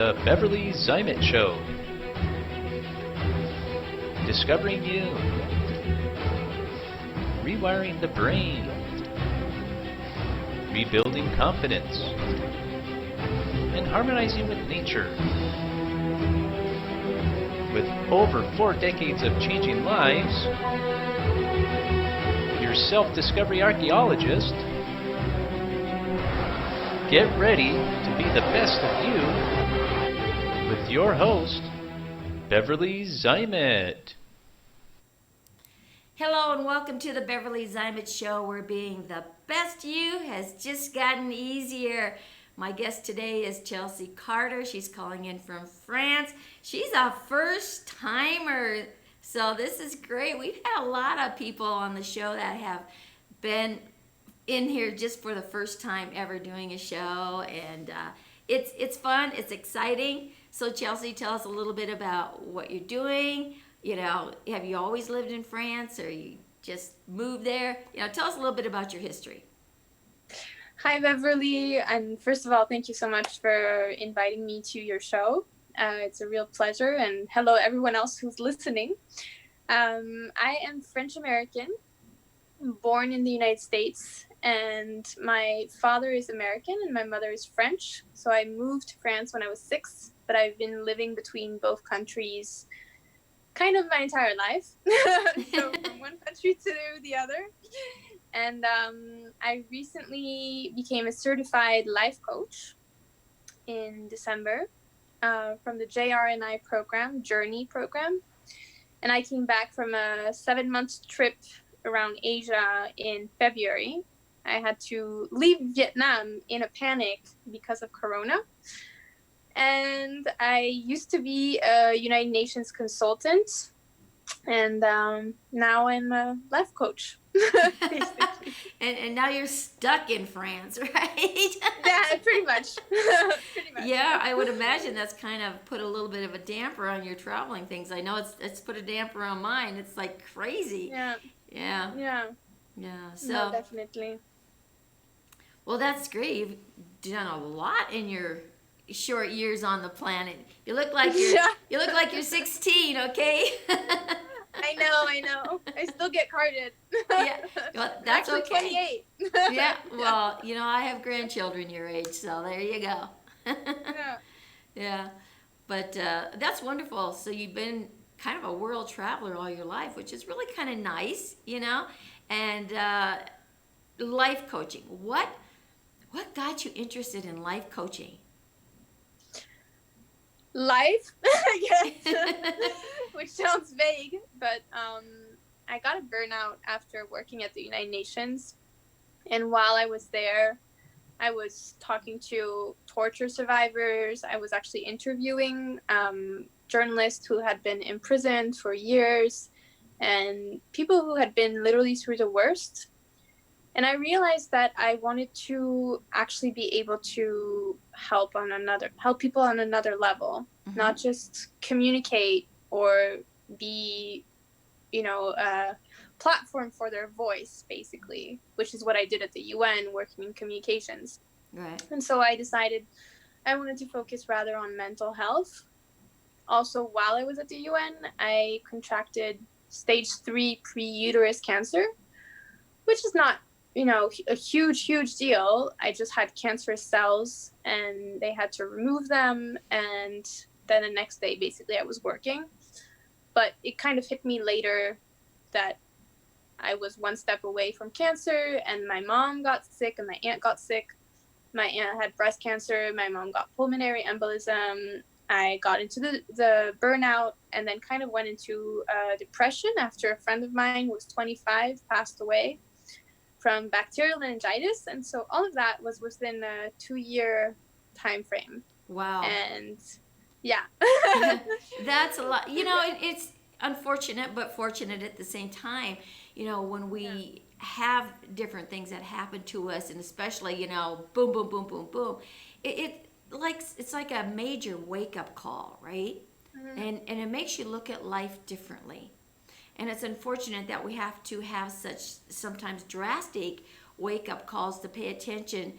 The Beverly Zeimet Show. Discovering you. Rewiring the brain. Rebuilding confidence. And harmonizing with nature. With over 4 decades of changing lives, your self-discovery archaeologist, get ready to be the best of you with your host, Beverly Zeimet. Hello and welcome to the Beverly Zeimet Show, where being the best you has just gotten easier. My guest today is Chelsea Carter. She's calling in from France. She's a first timer, so this is great. We've had a lot of people on the show that have been in here just for the first time ever doing a show, and it's fun, it's exciting. So Chelsea, tell us a little bit about what you're doing. You know, have you always lived in France, or you just moved there? You know, tell us a little bit about your history. Hi, Beverly. And first of all, thank you so much for inviting me to your show. It's a real pleasure. And hello, everyone else who's listening. I am French American, born in the United States, and my father is American and my mother is French. So I moved to France when I was 6, but I've been living between both countries kind of my entire life. So from one country to the other. And I recently became a certified life coach in December from the JRNI program, Journey program. And I came back from a 7-month trip around Asia in February. I had to leave Vietnam in a panic because of Corona. And I used to be a United Nations consultant. And now I'm a life coach. and now you're stuck in France, right? Yeah, pretty much. Pretty much. Yeah, I would imagine that's kind of put a little bit of a damper on your traveling things. I know it's put a damper on mine. It's like crazy. Yeah. Yeah. Yeah. Yeah. So No, definitely. well, that's great. You've done a lot in your short years on the planet. You look like you're 16, okay? I know. I still get carded. Yeah, well, that's actually okay. 28. Yeah, well, you know, I have grandchildren your age, so there you go. Yeah. Yeah, but that's wonderful. So you've been kind of a world traveler all your life, which is really kind of nice, you know. And life coaching. What got you interested in life coaching? Life, I guess, which sounds vague, but I got a burnout after working at the United Nations. And while I was there, I was talking to torture survivors. I was actually interviewing journalists who had been imprisoned for years and people who had been literally through the worst. And I realized that I wanted to actually be able to help people on another level, not just communicate or be, a platform for their voice, basically, which is what I did at the UN, working in communications. Right. And so I decided I wanted to focus rather on mental health. Also, while I was at the UN, I contracted stage 3 pre-uterus cancer, which is not a huge deal. I just had cancerous cells and they had to remove them. And then the next day, basically, I was working. But it kind of hit me later that I was one step away from cancer, and my mom got sick and my aunt got sick. My aunt had breast cancer. My mom got pulmonary embolism. I got into the burnout and then kind of went into depression after a friend of mine who was 25 passed away from bacterial meningitis. And so all of that was within a 2-year time frame. Wow. And yeah. That's a lot. You know, it's unfortunate, but fortunate at the same time. You know, when we have different things that happen to us, and especially, boom, boom, boom, boom, boom, it's like a major wake-up call, right? Mm-hmm. And it makes you look at life differently. And it's unfortunate that we have to have such sometimes drastic wake-up calls to pay attention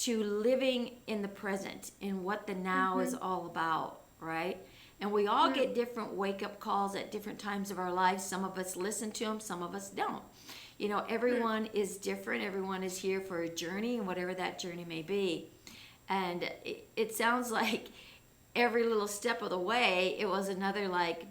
to living in the present and what the now is all about, right? And we all get different wake up calls at different times of our lives. Some of us listen to them, some of us don't. You know, everyone is different. Everyone is here for a journey, and whatever that journey may be. And it sounds like every little step of the way, it was another like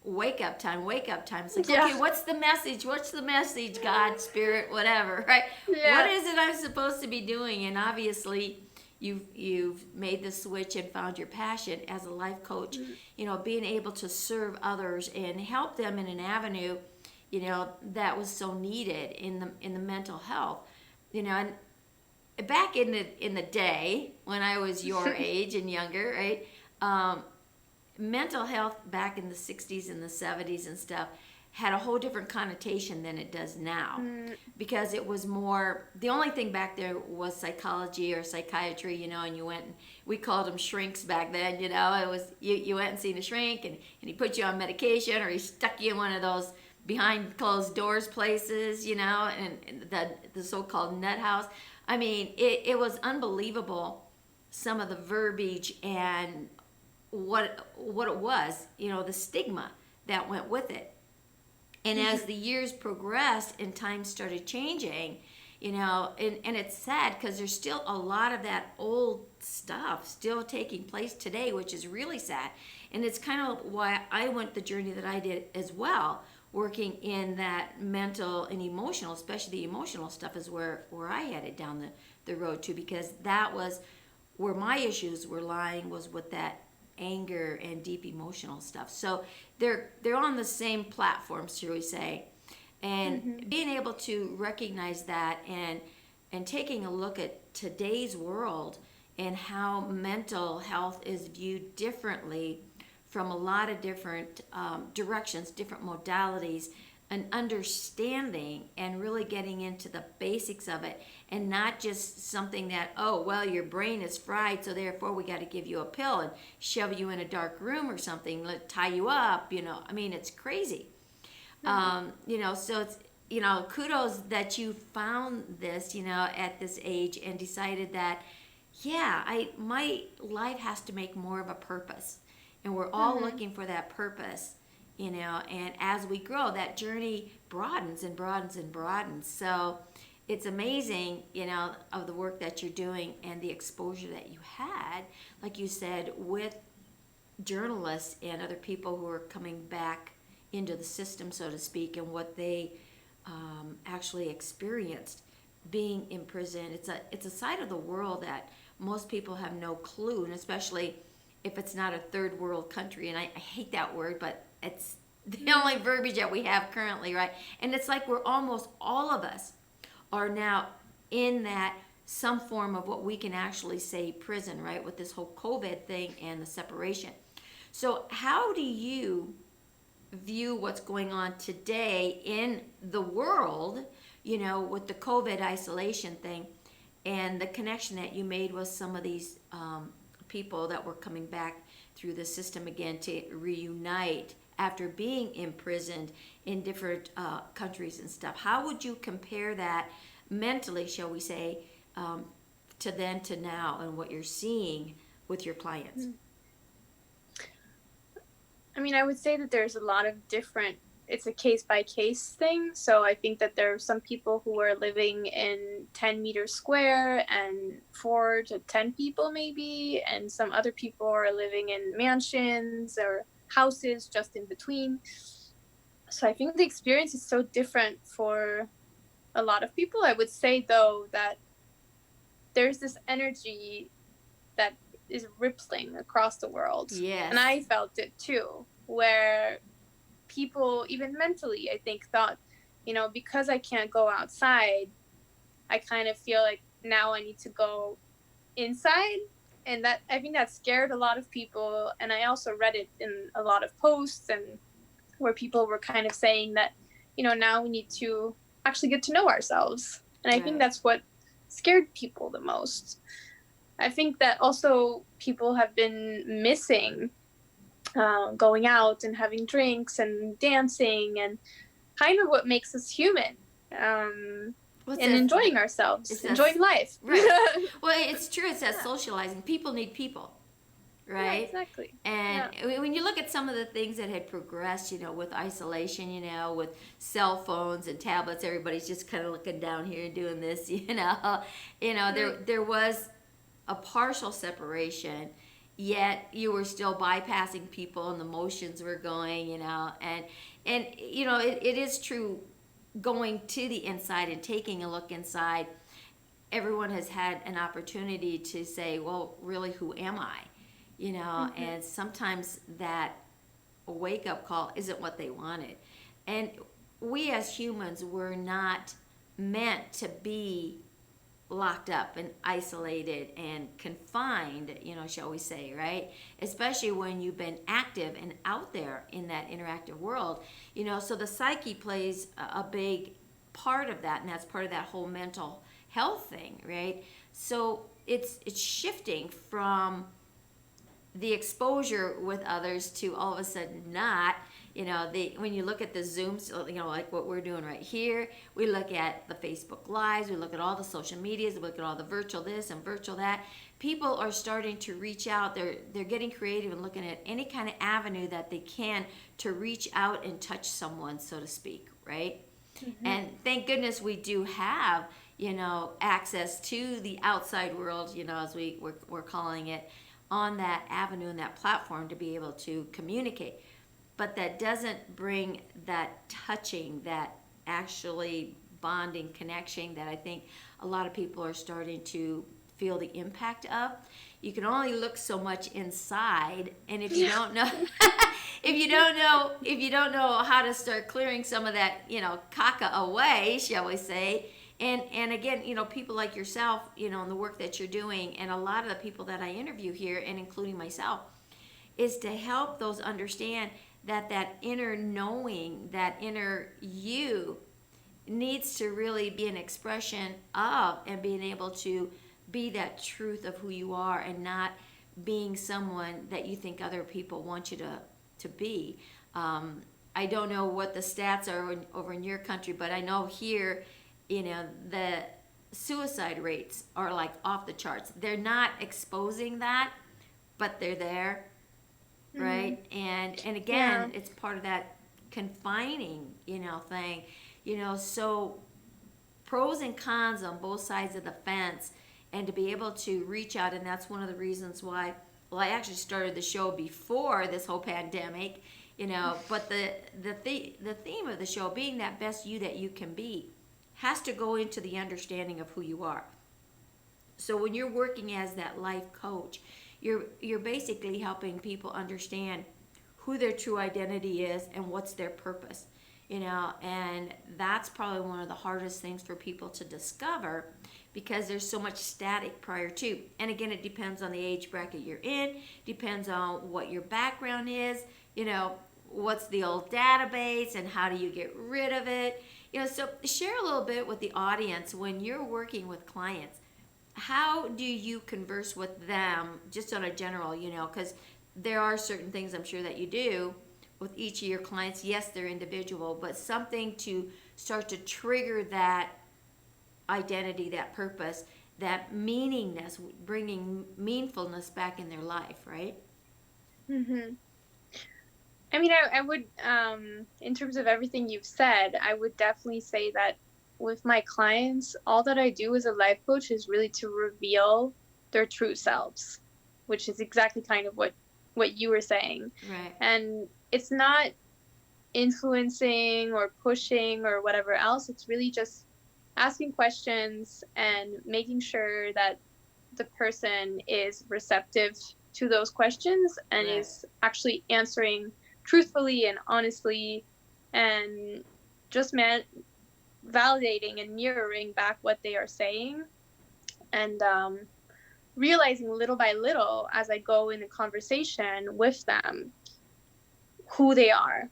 wake up time, wake up time. It's like, okay, what's the message? What's the message? God, spirit, whatever, right? What is it I'm supposed to be doing? And obviously, you've made the switch and found your passion as a life coach. You know, being able to serve others and help them in an avenue, you know, that was so needed in the mental health. You know, and back in the day when I was your age and younger, right? Mental health back in the 60s and the 70s and stuff had a whole different connotation than it does now, because it was more, the only thing back there was psychology or psychiatry, you know, and you went and we called them shrinks back then, you know. It was you went and seen a shrink, and he put you on medication, or he stuck you in one of those behind closed doors places, you know, and the so-called nut house. I mean, it was unbelievable, some of the verbiage and what it was, you know, the stigma that went with it. And as the years progressed and times started changing, you know, and it's sad because there's still a lot of that old stuff still taking place today, which is really sad. And it's kind of why I went the journey that I did as well, working in that mental and emotional, especially the emotional stuff is where I headed down the road to, because that was where my issues were lying, was with that anger and deep emotional stuff. So they're on the same platform, shall we say, and being able to recognize that and taking a look at today's world and how mental health is viewed differently from a lot of different directions, different modalities, and understanding and really getting into the basics of it, and not just something that, oh, well, your brain is fried, so therefore we got to give you a pill and shove you in a dark room or something, tie you up, you know. I mean, it's crazy. You know, so it's, you know, kudos that you found this, you know, at this age and decided that, yeah, my life has to make more of a purpose. And we're all looking for that purpose, you know, and as we grow, that journey broadens and broadens and broadens. So it's amazing, you know, of the work that you're doing and the exposure that you had, like you said, with journalists and other people who are coming back into the system, so to speak, and what they actually experienced being in prison. It's a side of the world that most people have no clue, and especially if it's not a third world country. And I hate that word, but it's the only verbiage that we have currently, right? And it's like we're almost all of us are now in that some form of what we can actually say prison, right? With this whole COVID thing and the separation. So how do you view what's going on today in the world, you know, with the COVID isolation thing and the connection that you made with some of these people that were coming back through the system again to reunite after being imprisoned in different countries and stuff? How would you compare that mentally, shall we say, to then to now, and what you're seeing with your clients? I mean, I would say that there's a lot of different, it's a case by case thing. So I think that there are some people who are living in 10 meters square and 4 to 10 people maybe, and some other people are living in mansions or houses just in between. So I think the experience is so different for a lot of people. I would say though that there's this energy that is rippling across the world. Yes. And I felt it too, where people, even mentally, I think thought, you know, because I can't go outside, I kind of feel like now I need to go inside. And that, I think that scared a lot of people. And I also read it in a lot of posts and where people were kind of saying that, you know, now we need to actually get to know ourselves. And I think that's what scared people the most. I think that also people have been missing going out and having drinks and dancing and kind of what makes us human. and enjoying ourselves, enjoying life. Right. Well, it's true. It says socializing. People need people, right? Yeah, exactly. And when you look at some of the things that had progressed, with isolation, with cell phones and tablets, everybody's just kind of looking down here and doing this, there was a partial separation, yet you were still bypassing people and the motions were going, and it is true, going to the inside and taking a look inside. Everyone has had an opportunity to say, well, really, who am I? And sometimes that wake-up call isn't what they wanted. And we as humans were not meant to be locked up and isolated and confined, shall we say, right? Especially when you've been active and out there in that interactive world, so the psyche plays a big part of that, and that's part of that whole mental health thing, right? So it's shifting from the exposure with others to all of a sudden not. When you look at the Zooms, like what we're doing right here, we look at the Facebook Lives, we look at all the social medias, we look at all the virtual this and virtual that. People are starting to reach out. They're getting creative and looking at any kind of avenue that they can to reach out and touch someone, so to speak, right? Mm-hmm. And thank goodness we do have, access to the outside world, as we're calling it, on that avenue and that platform to be able to communicate. But that doesn't bring that touching, that actually bonding connection that I think a lot of people are starting to feel the impact of. You can only look so much inside, and if you don't know if you don't know how to start clearing some of that, caca away, shall we say. And again, people like yourself, and the work that you're doing, and a lot of the people that I interview here, and including myself, is to help those understand that inner knowing, that inner you needs to really be an expression of, and being able to be that truth of who you are, and not being someone that you think other people want you to be. I don't know what the stats are over in your country, but I know here, the suicide rates are like off the charts. They're not exposing that, but they're there, right? Mm-hmm. And again, it's part of that confining, thing, so pros and cons on both sides of the fence, and to be able to reach out. And that's one of the reasons why, I actually started the show before this whole pandemic, but the theme of the show being that best you that you can be has to go into the understanding of who you are. So when you're working as that life coach, you're basically helping people understand who their true identity is and what's their purpose, and that's probably one of the hardest things for people to discover, because there's so much static prior to. And again, it depends on the age bracket you're in, depends on what your background is, what's the old database and how do you get rid of it. So share a little bit with the audience when you're working with clients. How do you converse with them, just on a general, because there are certain things I'm sure that you do with each of your clients. Yes, they're individual, but something to start to trigger that identity, that purpose, that meaningness, bringing meaningfulness back in their life, right? Mm-hmm. I mean, I would, in terms of everything you've said, I would definitely say that with my clients, all that I do as a life coach is really to reveal their true selves, which is exactly kind of what you were saying. Right. And it's not influencing or pushing or whatever else. It's really just asking questions and making sure that the person is receptive to those questions and Right. is actually answering truthfully and honestly, and just validating and mirroring back what they are saying, and realizing little by little as I go in a conversation with them who they are.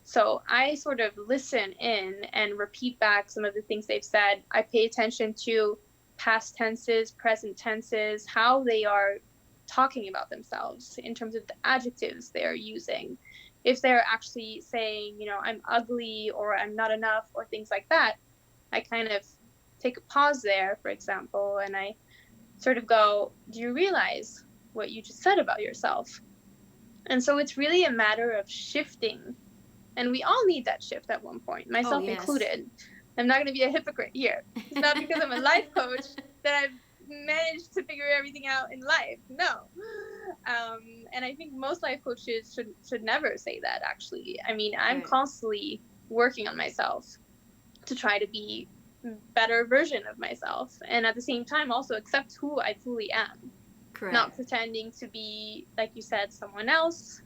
So I sort of listen in and repeat back some of the things they've said. I pay attention to past tenses, present tenses, how they are talking about themselves in terms of the adjectives they're using. If they're actually saying, I'm ugly or I'm not enough or things like that, I kind of take a pause there, for example, and I sort of go, do you realize what you just said about yourself? And so it's really a matter of shifting. And we all need that shift at one point, myself included. I'm not going to be a hypocrite here. It's not because I'm a life coach that I've managed to figure everything out in life. No. And I think most life coaches should never say that, actually. I mean, I'm constantly working on myself to try to be a better version of myself. And at the same time, also accept who I truly am. Correct. Not pretending to be, like you said, someone else,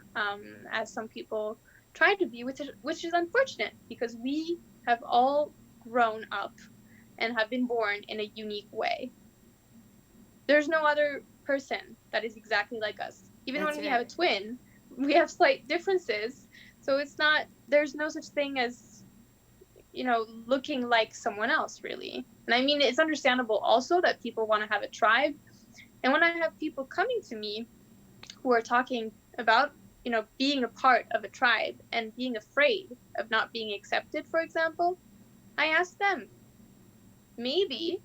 as some people try to be, which is unfortunate, because we have all grown up and have been born in a unique way. There's no other person that is exactly like us. Even when we have a twin, we have slight differences. So there's no such thing as, looking like someone else, really. And I mean, it's understandable also that people want to have a tribe. And when I have people coming to me who are talking about, being a part of a tribe and being afraid of not being accepted, for example, I ask them, maybe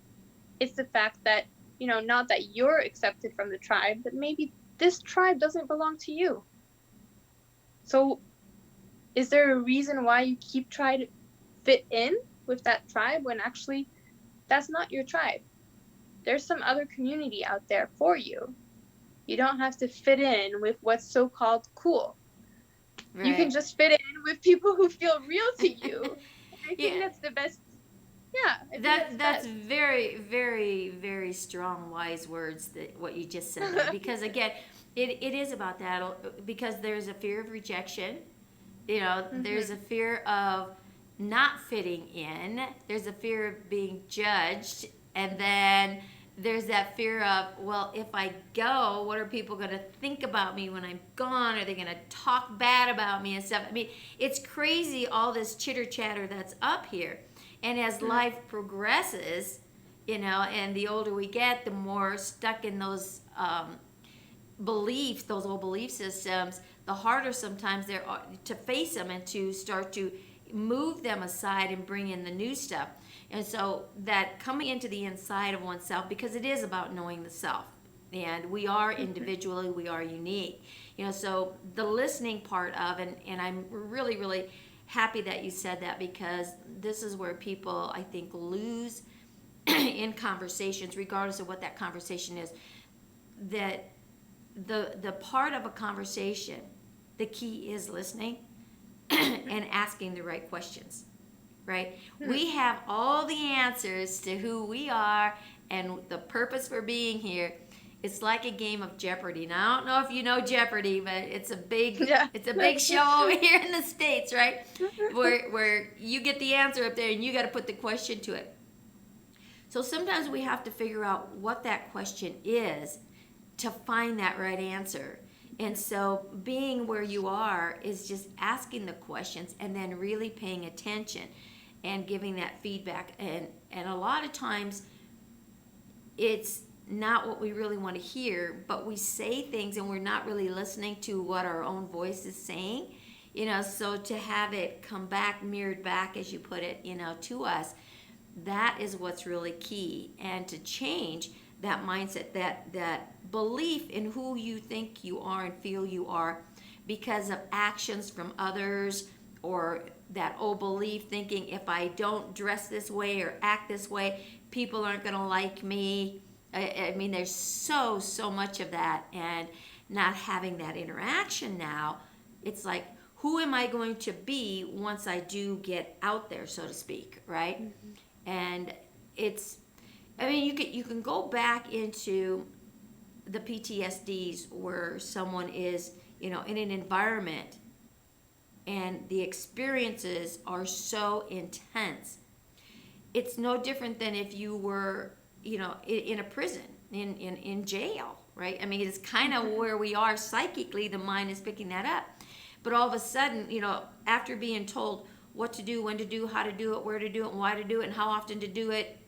it's the fact that, not that you're accepted from the tribe, but maybe this tribe doesn't belong to you. So is there a reason why you keep trying to fit in with that tribe when actually that's not your tribe? There's some other community out there for you. You don't have to fit in with what's so-called cool. Right. You can just fit in with people who feel real to you. I think that's the best. Yeah, that's very, very, very strong, wise words, that what you just said there. Because again, it is about that, because there's a fear of rejection. There's a fear of not fitting in. There's a fear of being judged, and then there's that fear of, well, if I go, what are people going to think about me when I'm gone? Are they going to talk bad about me and stuff? I mean, it's crazy, all this chitter chatter that's up here. And as life progresses, and the older we get, the more stuck in those beliefs, those old belief systems, the harder sometimes they're to face them and to start to move them aside and bring in the new stuff. And so that coming into the inside of oneself, because it is about knowing the self, and we are individually, we are unique. So the listening part of, and I'm really, really happy that you said that, because this is where people, I think, lose in conversations, regardless of what that conversation is, that the part of a conversation, the key is listening and asking the right questions. Right? We have all the answers to who we are and the purpose for being here. It's like a game of Jeopardy. Now, I don't know if you know Jeopardy, but it's a big show over here in the States, right? Where you get the answer up there and you got to put the question to it. So sometimes we have to figure out what that question is to find that right answer. And so being where you are is just asking the questions and then really paying attention and giving that feedback. And a lot of times it's not what we really want to hear, but we say things and we're not really listening to what our own voice is saying. So to have it come back, mirrored back, as you put it, to us, that is what's really key. And to change that mindset, that belief in who you think you are and feel you are because of actions from others, or that old belief thinking, if I don't dress this way or act this way, people aren't going to like me. I mean, there's so much of that, and not having that interaction now, it's like, who am I going to be once I do get out there, so to speak, right? Mm-hmm. And you can go back into the PTSDs where someone is, in an environment and the experiences are so intense. It's no different than if you were, in a prison, in jail, right? I mean, it's kind of where we are psychically, the mind is picking that up. But all of a sudden, after being told what to do, when to do, how to do it, where to do it, and why to do it, and how often to do it,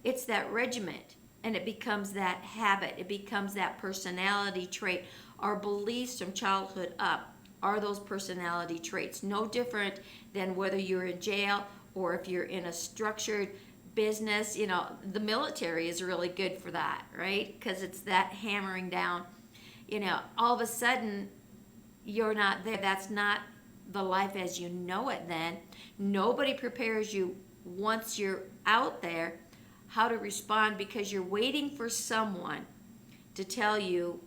it's that regiment, and it becomes that habit. It becomes that personality trait. Our beliefs from childhood up are those personality traits. No different than whether you're in jail or if you're in a structured business, the military is really good for that, right? Because it's that hammering down. All of a sudden, you're not there. That's not the life as you know it then. Nobody prepares you once you're out there how to respond, because you're waiting for someone to tell you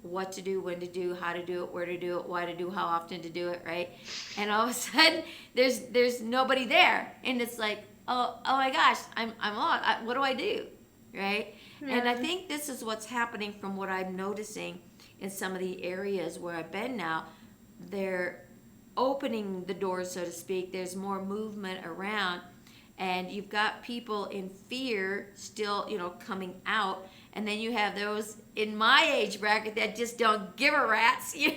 what to do, when to do, how to do it, where to do it, why to do, how often to do it, right? And all of a sudden, there's nobody there, and it's like, oh my gosh, I'm lost. What do I do, right? Yeah. And I think this is what's happening from what I'm noticing in some of the areas where I've been now. They're opening the doors, so to speak. There's more movement around, and you've got people in fear still, coming out. And then you have those in my age bracket that just don't give a rat's, Yeah.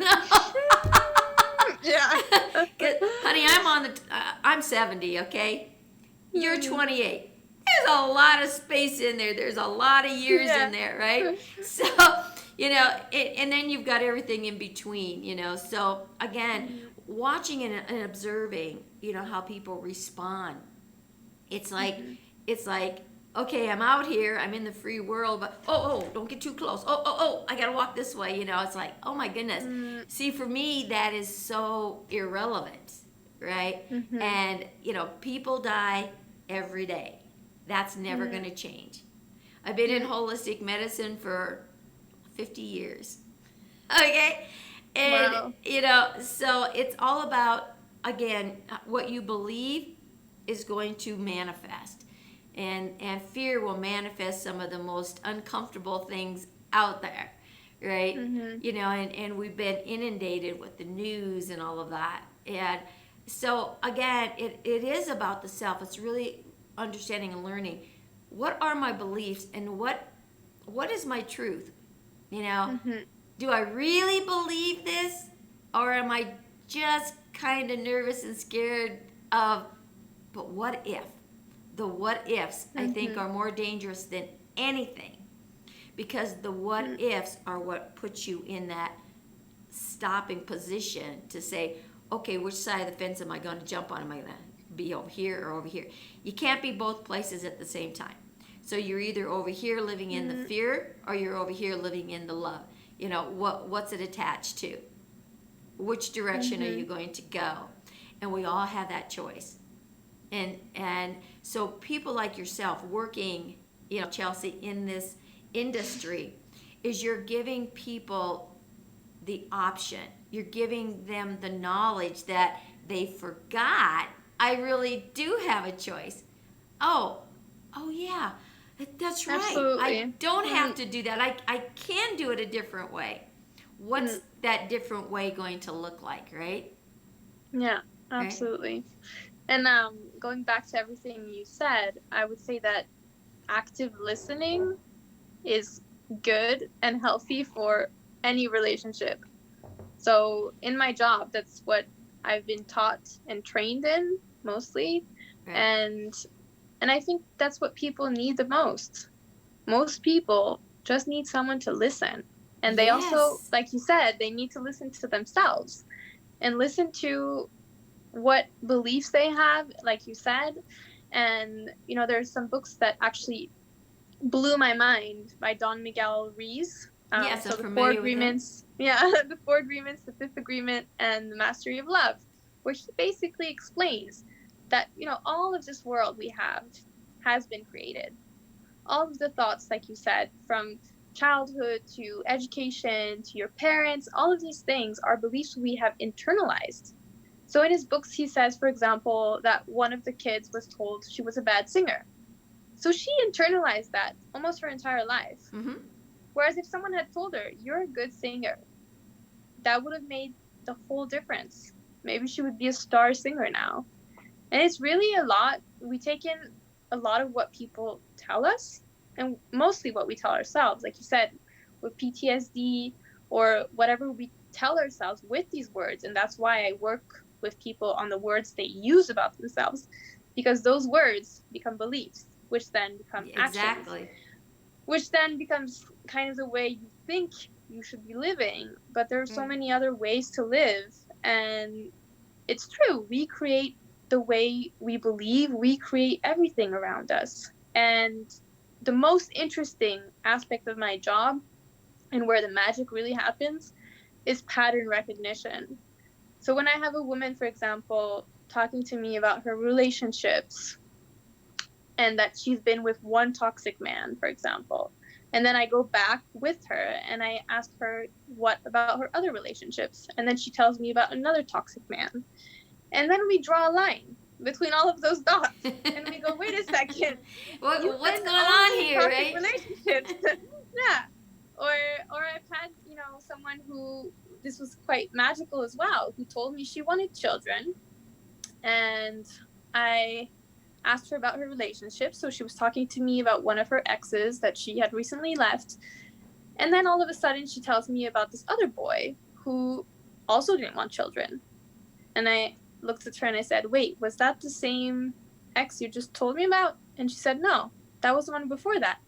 Honey, I'm 70, okay? You're 28. There's a lot of space in there. There's a lot of years in there, right? So, and then you've got everything in between, So, again, watching and observing, how people respond. It's like, okay, I'm out here, I'm in the free world, but don't get too close. I gotta walk this way. It's like, oh my goodness. See, for me, that is so irrelevant, right? And people die every day. That's never gonna change. I've been in holistic medicine for 50 years. Okay, and wow. So it's all about, again, what you believe is going to manifest. And fear will manifest some of the most uncomfortable things out there, right? And we've been inundated with the news and all of that. And so, again, it is about the self. It's really understanding and learning, what are my beliefs and what is my truth? Do I really believe this, or am I just kind of nervous and scared of, but what if? The what ifs, I think, are more dangerous than anything, because the what ifs are what puts you in that stopping position to say, okay, which side of the fence am I going to jump on? Am I going to be over here or over here? You can't be both places at the same time. So you're either over here living in the fear, or you're over here living in the love. What's it attached to? Which direction are you going to go? And we all have that choice. And so people like yourself working, Chelsea, in this industry, is you're giving people the option. You're giving them the knowledge that they forgot. I really do have a choice. Oh yeah, that's right. Absolutely. I don't have to do that. I can do it a different way. What's that different way going to look like, right? Yeah, absolutely. Right? And going back to everything you said, I would say that active listening is good and healthy for any relationship. So in my job, that's what I've been taught and trained in mostly. Right. And I think that's what people need the most. Most people just need someone to listen. And they also, like you said, they need to listen to themselves and listen to what beliefs they have, like you said. And there's some books that actually blew my mind by Don Miguel Ruiz. So the Four Agreements, the Four Agreements, the Fifth Agreement, and the Mastery of Love, where he basically explains that all of this world we have has been created. All of the thoughts, like you said, from childhood to education to your parents, all of these things are beliefs we have internalized. So in his books, he says, for example, that one of the kids was told she was a bad singer. So she internalized that almost her entire life. Whereas if someone had told her, you're a good singer, that would have made the whole difference. Maybe she would be a star singer now. And it's really a lot. We take in a lot of what people tell us, and mostly what we tell ourselves. Like you said, with PTSD or whatever we tell ourselves with these words. And that's why I work with people on the words they use about themselves, because those words become beliefs, which then become actions, which then becomes kind of the way you think you should be living. But there are so many other ways to live, and it's true, we create the way we believe, we create everything around us. And the most interesting aspect of my job and where the magic really happens is pattern recognition. So when I have a woman, for example, talking to me about her relationships and that she's been with one toxic man, for example, and then I go back with her and I ask her what about her other relationships, and then she tells me about another toxic man, and then we draw a line between all of those dots and we go, wait a second, you've What's been going on only in here, toxic right? relationships. Yeah. Or I've had, someone who, this was quite magical as well, who told me she wanted children, and I asked her about her relationship. So she was talking to me about one of her exes that she had recently left, and then all of a sudden she tells me about this other boy who also didn't want children. And I looked at her and I said, wait, was that the same ex you just told me about? And she said, no, that was the one before that.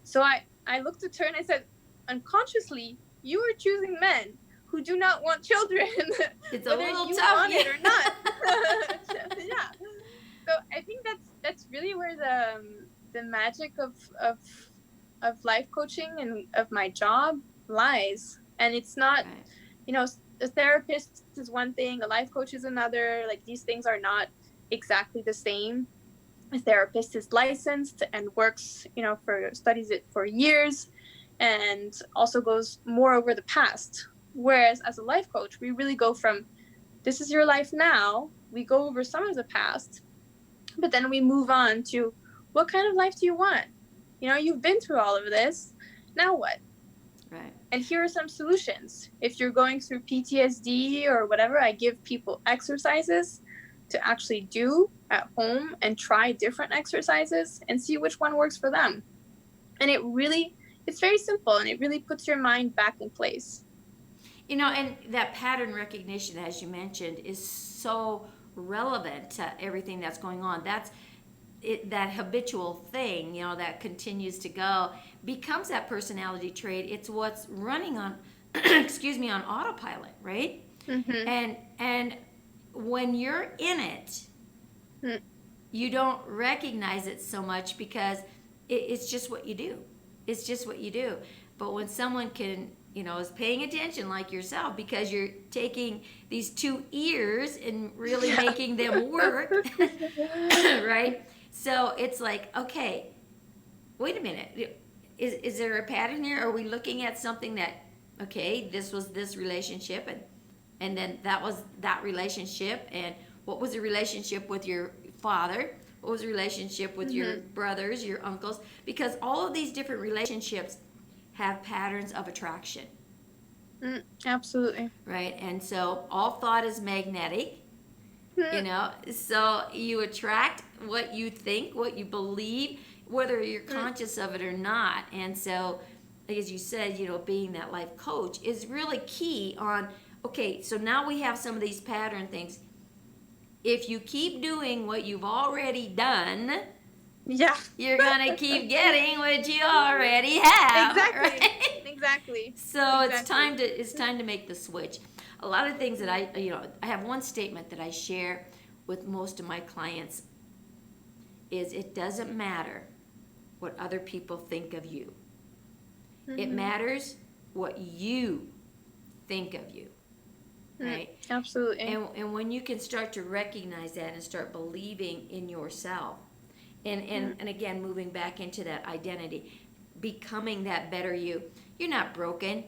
So I looked at her and I said, unconsciously, you are choosing men who do not want children, It's a whether little you tough, want yeah. it or not. Yeah. So I think that's really where the magic of life coaching and of my job lies. And it's not, Right. a therapist is one thing, a life coach is another. Like, these things are not exactly the same. A therapist is licensed and works, studies it for years and also goes more over the past. Whereas as a life coach, we really go from, this is your life now. We go over some of the past, but then we move on to, what kind of life do you want? You've been through all of this. Now what? Right. And here are some solutions. If you're going through PTSD or whatever, I give people exercises to actually do at home and try different exercises and see which one works for them. And it's very simple, and it really puts your mind back in place. And that pattern recognition, as you mentioned, is so relevant to everything that's going on. That's it, that habitual thing, that continues to go, becomes that personality trait. It's what's running on, excuse me, on autopilot, right? Mm-hmm. And when you're in it, you don't recognize it so much because it's just what you do. It's just what you do. But when someone is paying attention like yourself, because you're taking these two ears and really making them work, right? So it's like, okay, wait a minute. Is there a pattern here? Are we looking at something that, okay, this was this relationship, and then that was that relationship, and what was the relationship with your father? What was the relationship with your brothers, your uncles? Because all of these different relationships have patterns of attraction. Absolutely. Right? And so all thought is magnetic. So you attract what you think, what you believe, whether you're conscious of it or not. And so, as you said, being that life coach is really key on, okay, so now we have some of these pattern things. If you keep doing what you've already done, you're gonna keep getting what you already have. Exactly. Right? Exactly. So exactly. It's time to make the switch. A lot of things that I have one statement that I share with most of my clients is, it doesn't matter what other people think of you. It matters what you think of you. Right? Absolutely. And when you can start to recognize that and start believing in yourself, and again, moving back into that identity, becoming that better you. You're not broken.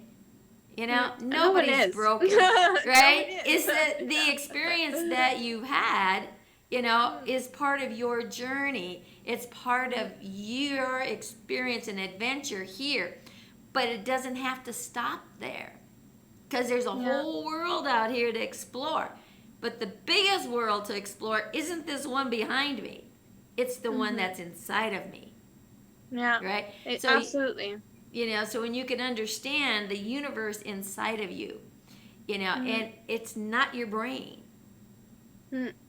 Nobody's broken, right? It's the experience that you've had, is part of your journey. It's part of your experience and adventure here. But it doesn't have to stop there, because there's a whole world out here to explore. But the biggest world to explore isn't this one behind me. It's the one that's inside of me. Yeah. Right? Absolutely. So when you can understand the universe inside of you, and it's not your brain.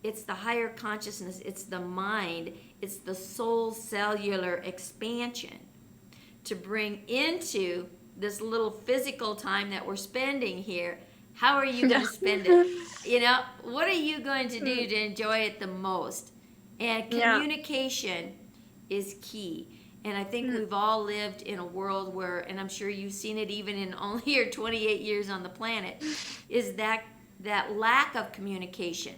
It's the higher consciousness. It's the mind. It's the soul cellular expansion to bring into this little physical time that we're spending here How are you going to spend it? You know, what are you going to do to enjoy it the most? And communication is key. And I think we've all lived in a world where, and I'm sure you've seen it even in only your 28 years on the planet, is that lack of communication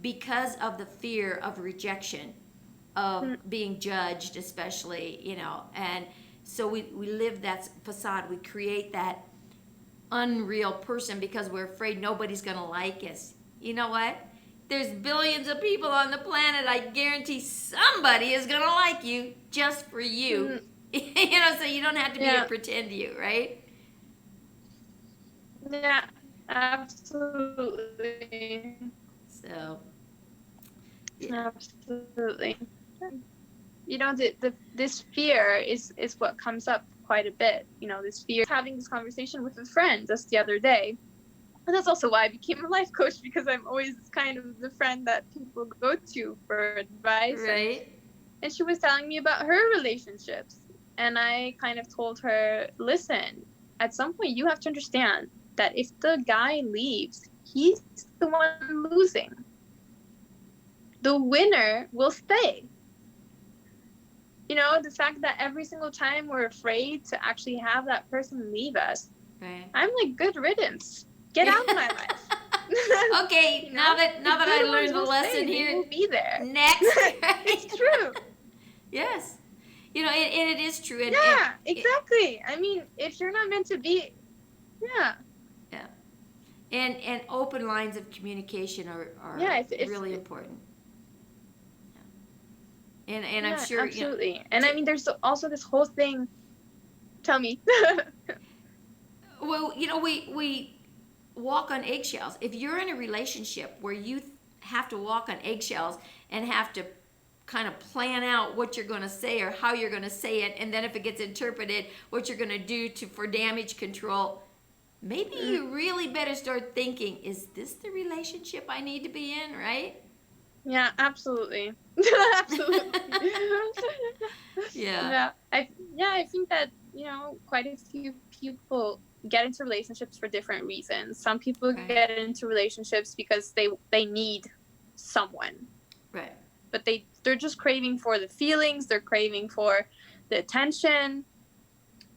because of the fear of rejection, of being judged, especially, you know. And so we live that facade. We create that unreal person because we're afraid nobody's going to like us. You know what? There's billions of people on the planet. I guarantee somebody is going to like you just for you. You know, so you don't have to be a pretend you, right? Yeah, absolutely. So, absolutely. You know, this fear is what comes up quite a bit. You know, this fear. Having this conversation with a friend just the other day. And that's also why I became a life coach, because I'm always kind of the friend that people go to for advice. Right. And she was telling me about her relationships. And I kind of told her, listen, at some point you have to understand that if the guy leaves, he's the one losing. The winner will stay. You know, the fact that every single time we're afraid to actually have that person leave us, right. I'm like, good riddance. Get out of my life. Okay, you know, now that I learned the lesson here, they will be there. Next, it's true. Yes, you know, and it is true. And, exactly. I mean, if you're not meant to be, yeah, and open lines of communication are it's really important. Yeah. And I'm sure absolutely. You know, and I mean, there's also this whole thing. Tell me. Well, you know, we walk on eggshells. If you're in a relationship where you have to walk on eggshells and have to kind of plan out what you're going to say or how you're going to say it, and then if it gets interpreted, what you're going to do for damage control, maybe you really better start thinking, is this the relationship I need to be in, right? Yeah, absolutely. Absolutely. Yeah. I think that, you know, quite a few people get into relationships for different reasons. Some people get into relationships because they need someone. Right. But they're just craving for the feelings, they're craving for the attention.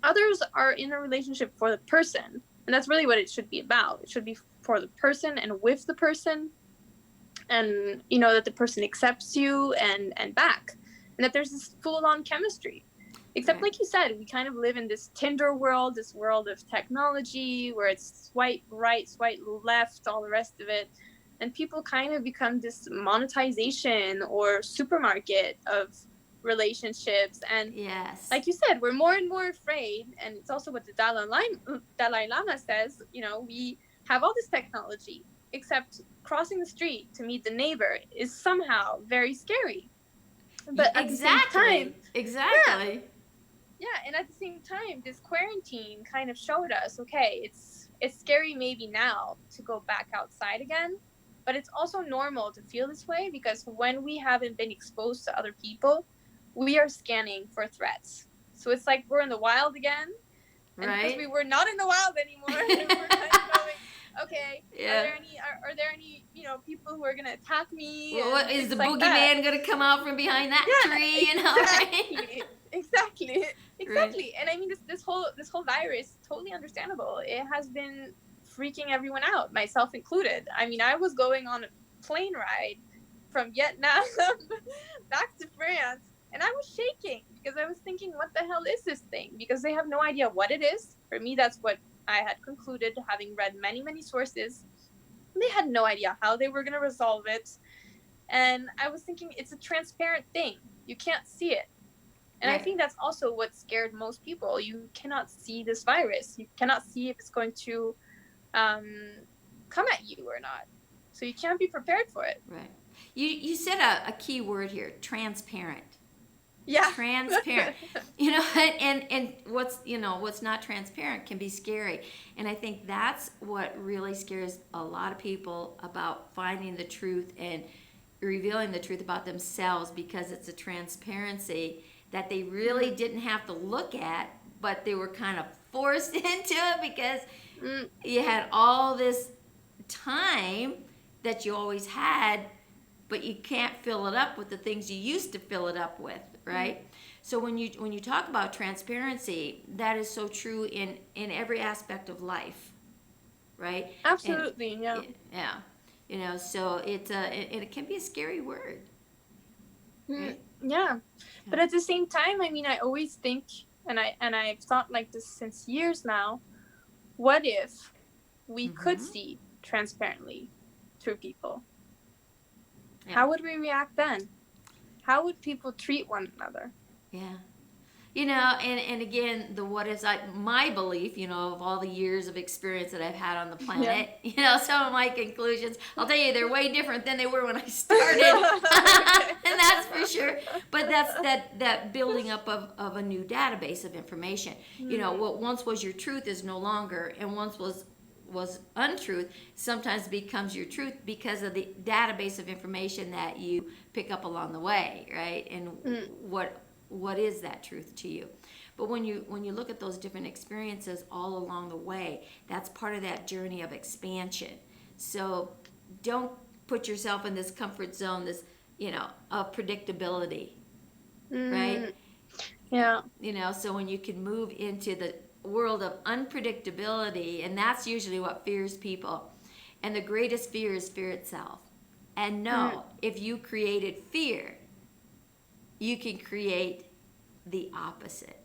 Others are in a relationship for the person. And that's really what it should be about. It should be for the person and with the person. And, you know, that the person accepts you and back. And that there's this full-on chemistry. Except, like you said, we kind of live in this Tinder world, this world of technology where it's swipe right, swipe left, all the rest of it. And people kind of become this monetization or supermarket of relationships. And like you said, we're more and more afraid. And it's also what the Dalai Lama says, you know, we have all this technology, except crossing the street to meet the neighbor is somehow very scary. But at the same time, and at the same time, this quarantine kind of showed us, okay, it's scary maybe now to go back outside again, but it's also normal to feel this way because when we haven't been exposed to other people, we are scanning for threats. So it's like we're in the wild again, and because we were not in the wild anymore, we're kind of going, okay, are there any you know, people who are gonna attack me? Well, what is the boogeyman gonna come out from behind that tree? You know, exactly. And I mean, this whole virus, totally understandable. It has been freaking everyone out, myself included. I mean, I was going on a plane ride from Vietnam back to France, and I was shaking because I was thinking, what the hell is this thing? Because they have no idea what it is. For me, that's what I had concluded, having read many, many sources. They had no idea how they were going to resolve it. And I was thinking, it's a transparent thing. You can't see it. And I think that's also what scared most people. You cannot see this virus. You cannot see if it's going to come at you or not. So you can't be prepared for it. Right. You said a key word here, transparent. Yeah. Transparent. You know, and what's not transparent can be scary. And I think that's what really scares a lot of people about finding the truth and revealing the truth about themselves, because it's a transparency that they really didn't have to look at, but they were kind of forced into it because you had all this time that you always had, but you can't fill it up with the things you used to fill it up with, right? So when you talk about transparency, that is so true in every aspect of life, right? Absolutely, Yeah. So it can be a scary word. Right? Yeah. But at the same time, I mean, I always think, and I've thought like this since years now, what if we could see transparently through people? Yeah. How would we react then? How would people treat one another? Yeah. And again, the what is my belief, of all the years of experience that I've had on the planet, some of my conclusions, I'll tell you, they're way different than they were when I started. And that's for sure. But that's that building up of a new database of information. What once was your truth is no longer, and once was untruth sometimes becomes your truth because of the database of information that you pick up along the way, right? And what is that truth to you? But when you look at those different experiences all along the way, that's part of that journey of expansion. So don't put yourself in this comfort zone, this of predictability, right? Yeah. So when you can move into the world of unpredictability, and that's usually what fears people, and the greatest fear is fear itself. And if you created fear, you can create the opposite.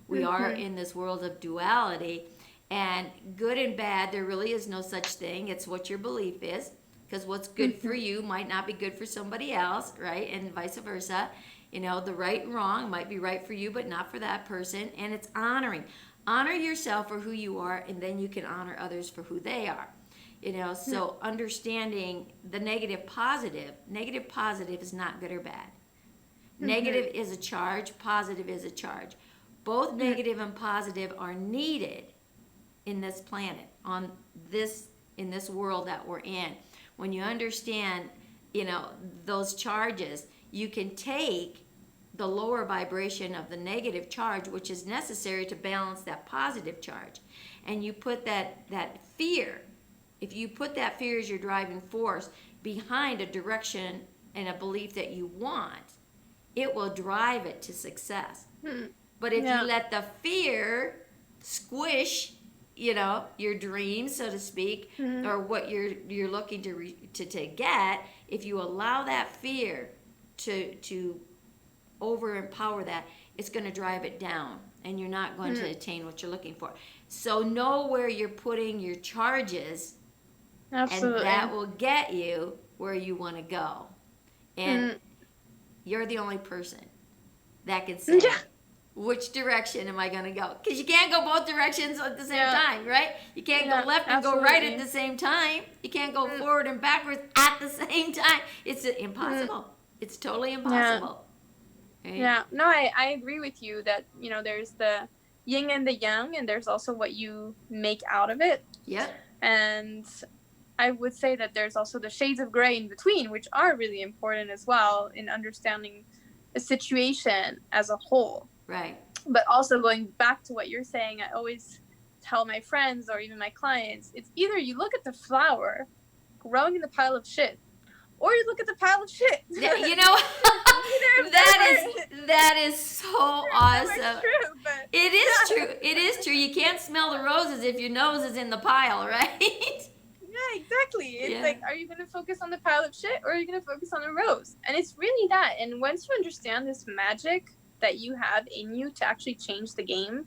We are in this world of duality, and good and bad, there really is no such thing. It's what your belief is, because what's good for you might not be good for somebody else, right? And vice versa. The right and wrong might be right for you, but not for that person. And it's honoring. Honor yourself for who you are, and then you can honor others for who they are. So understanding the negative positive is not good or bad. Negative is a charge, positive is a charge. Both negative and positive are needed in this planet, in this world that we're in. When you understand, those charges, you can take the lower vibration of the negative charge, which is necessary to balance that positive charge. And you put that fear, if you put that fear as your driving force behind a direction and a belief that you want, it will drive it to success. But if you let the fear squish, your dreams, so to speak, or what you're looking to get, if you allow that fear to over empower that, it's going to drive it down, and you're not going to attain what you're looking for. So know where you're putting your charges. Absolutely. And that will get you where you want to go. And you're the only person that can say, which direction am I going to go? Because you can't go both directions at the same time, right? You can't go left and go right at the same time. You can't go forward and backwards at the same time. It's impossible. It's totally impossible. Right? Yeah. No, I agree with you that, there's the yin and the yang, and there's also what you make out of it. Yeah. And I would say that there's also the shades of gray in between, which are really important as well in understanding a situation as a whole. Right. But also going back to what you're saying, I always tell my friends or even my clients, it's either you look at the flower growing in the pile of shit, or you look at the pile of shit. Yeah, that is so awesome. True, but it is true. It is true. You can't smell the roses if your nose is in the pile, right? Yeah, exactly. It's like, are you going to focus on the pile of shit, or are you going to focus on the rose? And it's really that. And once you understand this magic that you have in you to actually change the game,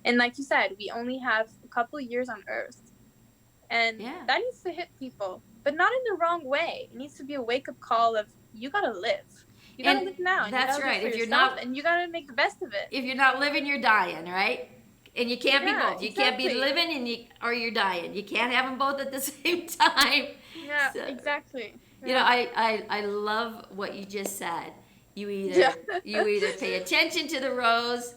and like you said, we only have a couple of years on Earth, and that needs to hit people, but not in the wrong way. It needs to be a wake-up call of, you got to live. You got to live now. And that's right. If you're not, and you got to make the best of it. If you're not living, you're dying, right? And you can't be both. You can't be living or you're dying. You can't have them both at the same time. Yeah, so, exactly. I love what you just said. You either pay attention to the rose,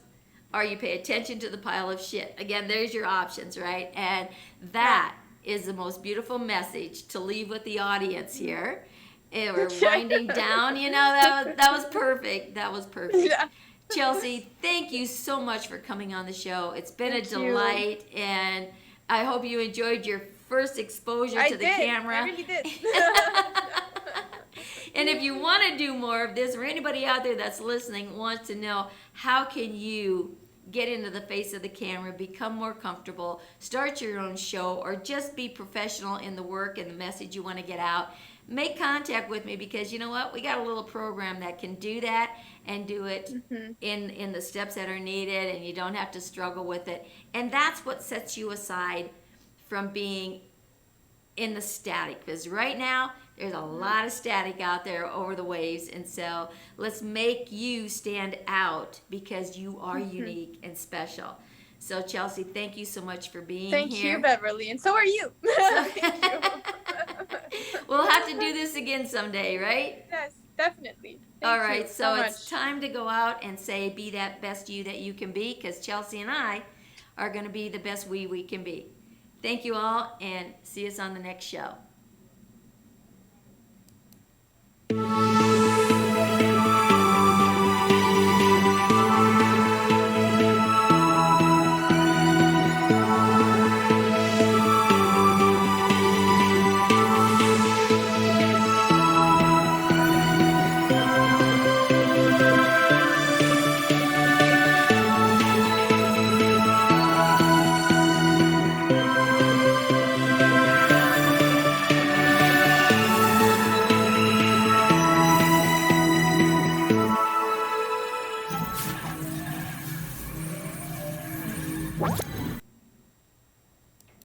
or you pay attention to the pile of shit. Again, there's your options, right? And that is the most beautiful message to leave with the audience here. And we're winding down. That was perfect. That was perfect. Yeah. Chelsea, thank you so much for coming on the show. It's been a delight, and I hope you enjoyed your first exposure to the camera. I really did. And if you want to do more of this, or anybody out there that's listening wants to know, how can you get into the face of the camera, become more comfortable, start your own show, or just be professional in the work and the message you want to get out, make contact with me, because you know what? We got a little program that can do that and do it in the steps that are needed, and you don't have to struggle with it. And that's what sets you aside from being in the static, because right now there's a lot of static out there over the waves, and so let's make you stand out, because you are unique and special. So Chelsea, thank you so much for being here. Thank you, Beverly, and so are you. Thank you. We'll have to do this again someday, right? Yes, definitely. All right, so much. it's time to go out and say, be that best you that you can be, because Chelsea and I are going to be the best we can be. Thank you all, and see us on the next show.